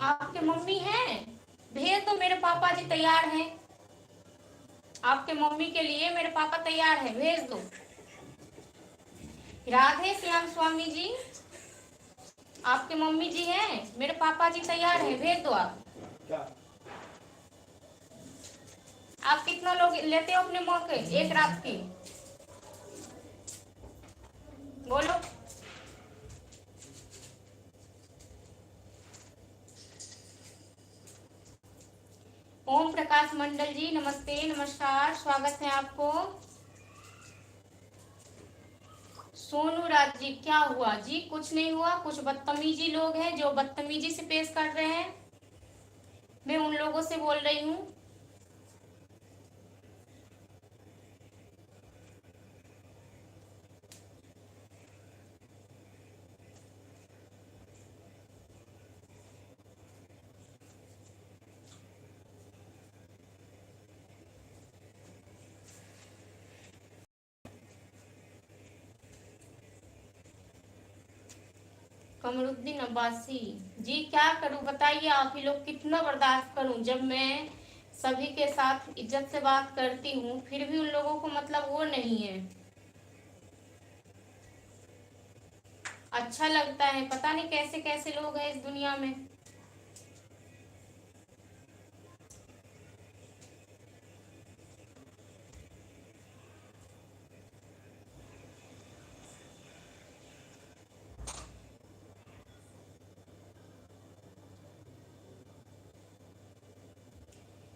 आपके मम्मी हैं? भेज दो, मेरे पापा जी तैयार हैं। आपके मम्मी के लिए मेरे पापा तैयार हैं, भेज दो। राधे श्याम स्वामी जी, आपके मम्मी जी हैं, मेरे पापा जी तैयार हैं, भेज दो आप। आप कितना लोग लेते हो अपने मौके एक रात की? बोलो। ओम प्रकाश मंडल जी नमस्ते, नमस्कार, स्वागत है आपको। सोनू राज जी, क्या हुआ जी? कुछ नहीं हुआ, कुछ बदतमीजी लोग हैं जो बदतमीजी से पेश कर रहे हैं, मैं उन लोगों से बोल रही हूँ। कमरुद्दीन अब्बासी जी, क्या करूं बताइए, आप ही लोग, कितना बर्दाश्त करूं? जब मैं सभी के साथ इज्जत से बात करती हूँ फिर भी उन लोगों को मतलब वो नहीं है, अच्छा लगता है। पता नहीं कैसे कैसे लोग हैं इस दुनिया में।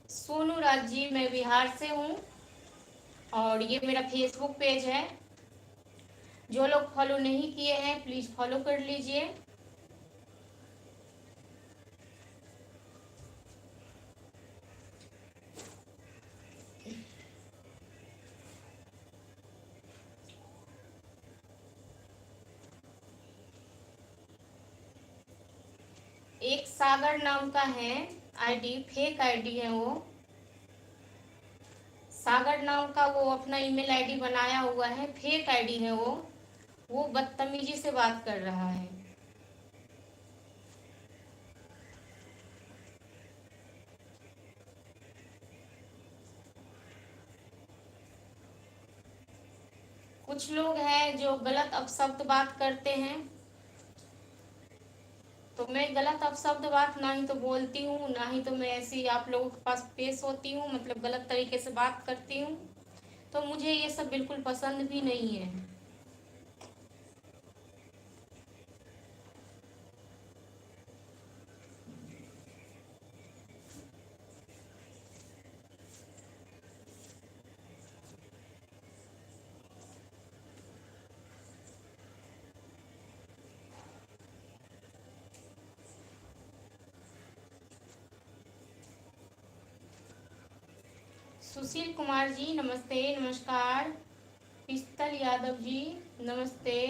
सोनू राज जी, मैं बिहार से हूँ और ये मेरा फेसबुक पेज है। जो लोग फॉलो नहीं किए हैं प्लीज फॉलो कर लीजिए। एक सागर नाम का है आईडी, फेक आईडी है वो। सागर नाम का वो अपना ईमेल आईडी बनाया हुआ है, फेक आईडी है वो बदतमीजी से बात कर रहा है। कुछ लोग हैं जो गलत अपशब्द बात करते हैं, तो मैं गलत अपशब्द बात ना ही तो बोलती हूँ, ना ही तो मैं ऐसी आप लोगों के पास पेश होती हूँ, मतलब गलत तरीके से बात करती हूँ। तो मुझे ये सब बिल्कुल पसंद भी नहीं है। सुशील कुमार जी नमस्ते, नमस्कार। पिस्तल यादव जी नमस्ते।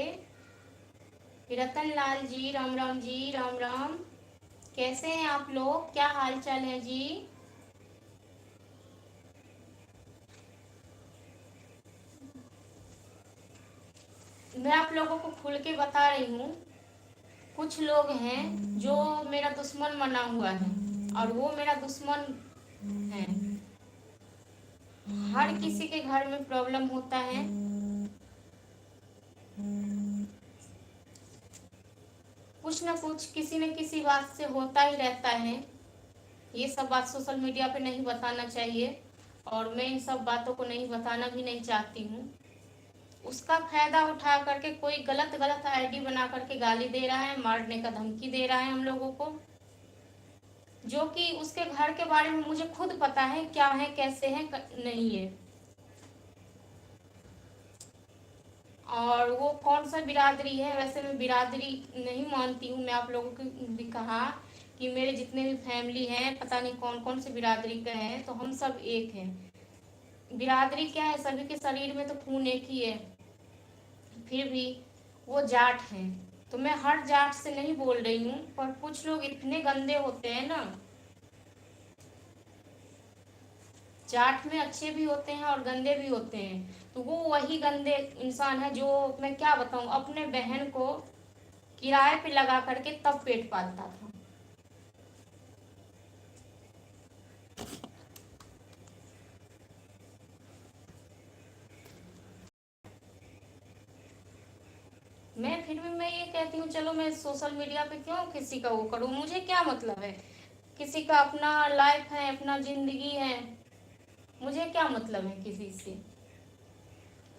रतन लाल जी राम राम जी, राम राम। कैसे हैं आप लोग, क्या हाल चाल है जी? मैं आप लोगों को खुल के बता रही हूँ, कुछ लोग हैं जो मेरा दुश्मन बना हुआ है और वो मेरा दुश्मन है। हर किसी के घर में प्रॉब्लम होता है, कुछ ना कुछ किसी न किसी बात से होता ही रहता है। ये सब बात सोशल मीडिया पे नहीं बताना चाहिए और मैं इन सब बातों को नहीं बताना भी नहीं चाहती हूँ। उसका फायदा उठा करके कोई गलत गलत आईडी बना करके गाली दे रहा है, मारने का धमकी दे रहा है हम लोगों को, जो कि उसके घर के बारे में मुझे खुद पता है क्या है, कैसे है, नहीं है। और वो कौन सा बिरादरी है, वैसे मैं बिरादरी नहीं मानती हूँ। मैं आप लोगों को भी कहा कि मेरे जितने भी फैमिली हैं, पता नहीं कौन कौन से बिरादरी का है, तो हम सब एक हैं। बिरादरी क्या है, सभी के शरीर में तो खून एक ही है, फिर भी वो जाट हैं। तो मैं हर जाट से नहीं बोल रही हूँ, पर कुछ लोग इतने गंदे होते हैं ना, जाट में अच्छे भी होते हैं और गंदे भी होते हैं। तो वो वही गंदे इंसान है जो, मैं क्या बताऊं, अपने बहन को किराए पे लगा करके तब पेट पालता था। मैं फिर भी मैं ये कहती हूँ, चलो मैं सोशल मीडिया पे क्यों किसी का वो करूँ, मुझे क्या मतलब है। किसी का अपना लाइफ है, अपना जिंदगी है, मुझे क्या मतलब है किसी से।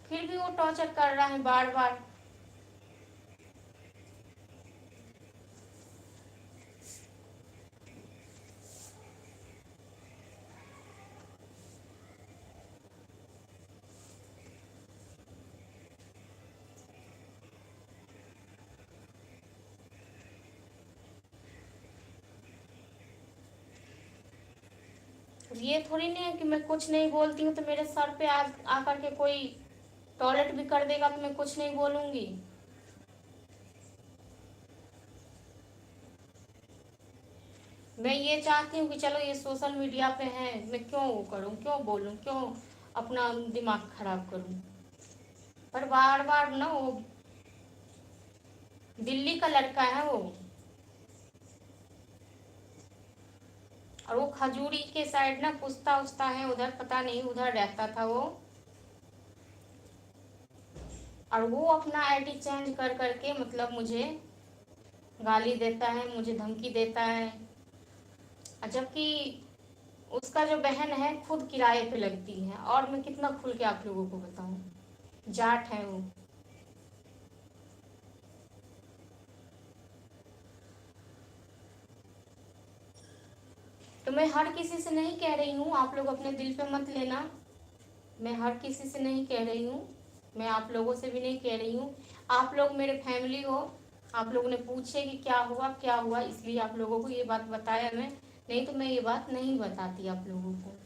फिर भी वो टॉर्चर कर रहा है बार बार। ये थोड़ी नहीं है कि मैं कुछ नहीं बोलती हूँ तो मेरे सर पे आ आकर के कोई टॉयलेट भी कर देगा तो मैं कुछ नहीं बोलूंगी। मैं ये चाहती हूँ कि चलो ये सोशल मीडिया पे है, मैं क्यों वो करूँ, क्यों बोलूँ, क्यों अपना दिमाग खराब करूँ। पर बार बार ना वो दिल्ली का लड़का है वो, और वो खजूरी के साइड ना पुस्ता उस्ता है उधर, पता नहीं उधर रहता था वो। और वो अपना आईडी चेंज कर करके मतलब मुझे गाली देता है, मुझे धमकी देता है। और जबकि उसका जो बहन है खुद किराए पे लगती है, और मैं कितना खुल के आप लोगों को बताऊं, जाट है वो। तो मैं हर किसी से नहीं कह रही हूँ, आप लोग अपने दिल पे मत लेना। मैं हर किसी से नहीं कह रही हूँ, मैं आप लोगों से भी नहीं कह रही हूँ। आप लोग मेरे फैमिली हो, आप लोगों ने पूछे कि क्या हुआ क्या हुआ, इसलिए आप लोगों को ये बात बताया मैं, नहीं तो मैं ये बात नहीं बताती आप लोगों को।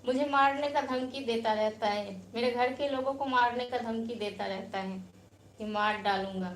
मुझे मारने का धमकी देता रहता है, मेरे घर के लोगों को मारने का धमकी देता रहता है कि मार डालूंगा।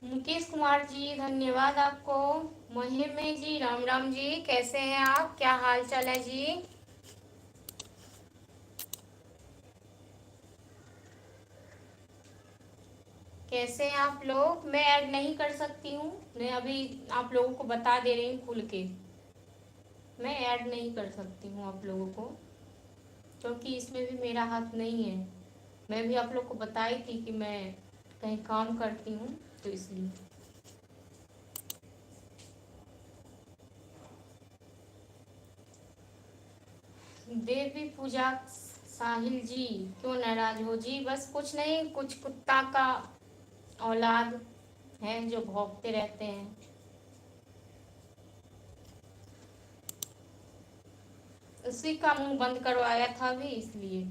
मुकेश कुमार जी धन्यवाद आपको। महिम जी राम राम जी, कैसे हैं आप, क्या हाल चाल है जी। कैसे हैं आप लोग, मैं ऐड नहीं कर सकती हूँ, मैं अभी आप लोगों को बता दे रही हूँ खुल के, मैं ऐड नहीं कर सकती हूँ आप लोगों को, क्योंकि इसमें भी मेरा हाथ नहीं है। मैं भी आप लोग को बताई थी कि मैं कहीं काम करती हूँ, तो इसलिए। देवी पूजा साहिल जी, क्यों नाराज हो जी, बस कुछ नहीं, कुछ कुत्ता का औलाद हैं जो भौंकते रहते हैं। उसी का मुंह बंद करवाया था भी इसलिए।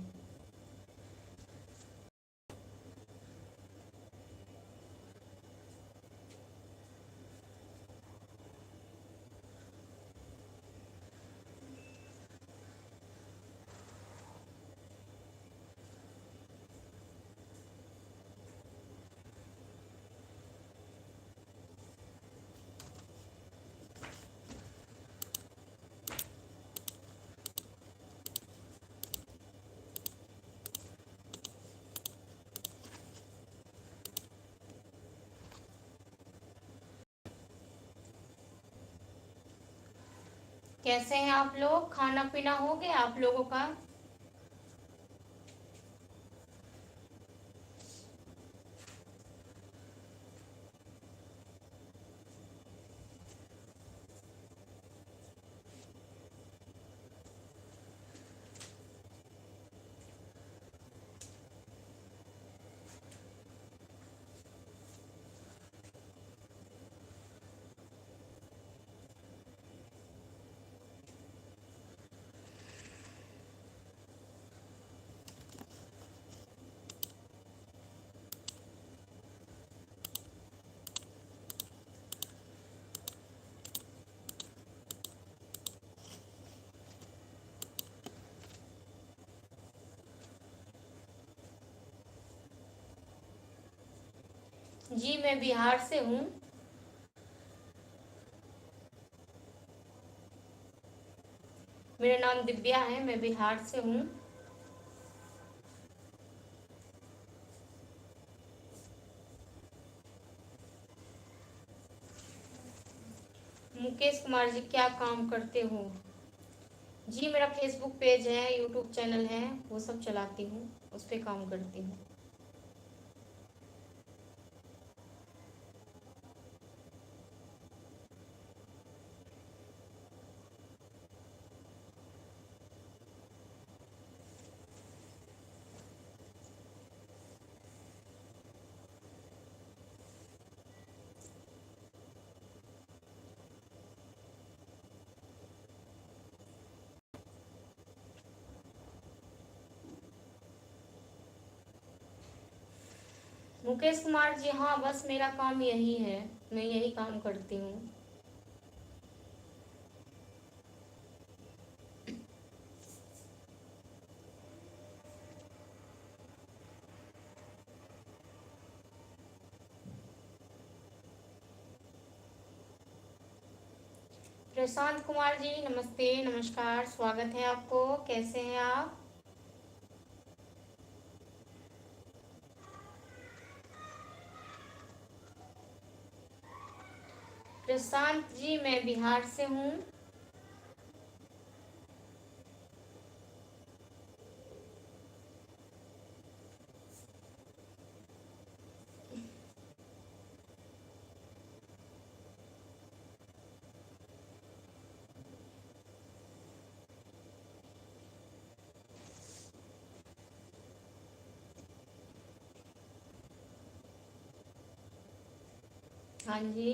कैसे हैं आप लोग? खाना पीना हो गया आप लोगों का? जी मैं बिहार से हूँ। मेरा नाम दिव्या है, मैं बिहार से हूँ। मुकेश कुमार जी क्या काम करते हो? जी मेरा फेसबुक पेज है, यूट्यूब चैनल है, वो सब चलाती हूँ, उस पर काम करती हूँ। मुकेश कुमार जी हाँ, बस मेरा काम यही है, मैं यही काम करती हूँ। प्रशांत कुमार जी नमस्ते, नमस्कार, स्वागत है आपको। कैसे हैं आप? प्रशांत जी मैं बिहार से हूँ। हाँ जी।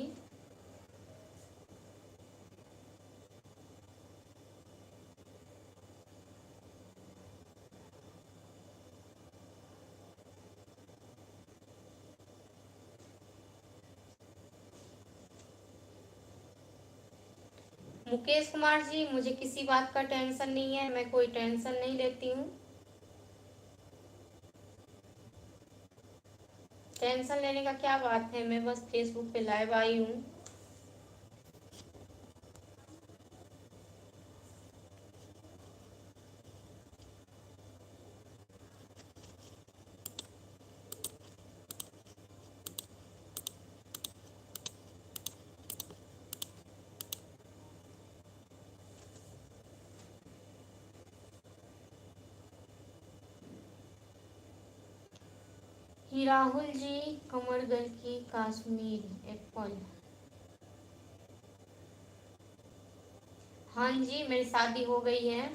मुकेश कुमार जी मुझे किसी बात का टेंशन नहीं है, मैं कोई टेंशन नहीं लेती हूँ। टेंशन लेने का क्या बात है, मैं बस फेसबुक पे लाइव आई हूँ। ही राहुल जी कमरगल की कश्मीर एप्पल। हाँ जी मेरी शादी हो गई है।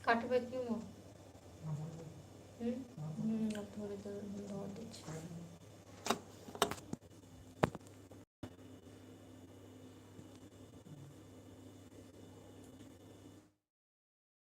काटबे क्यों? अब थोड़ी देर बहुत अच्छा।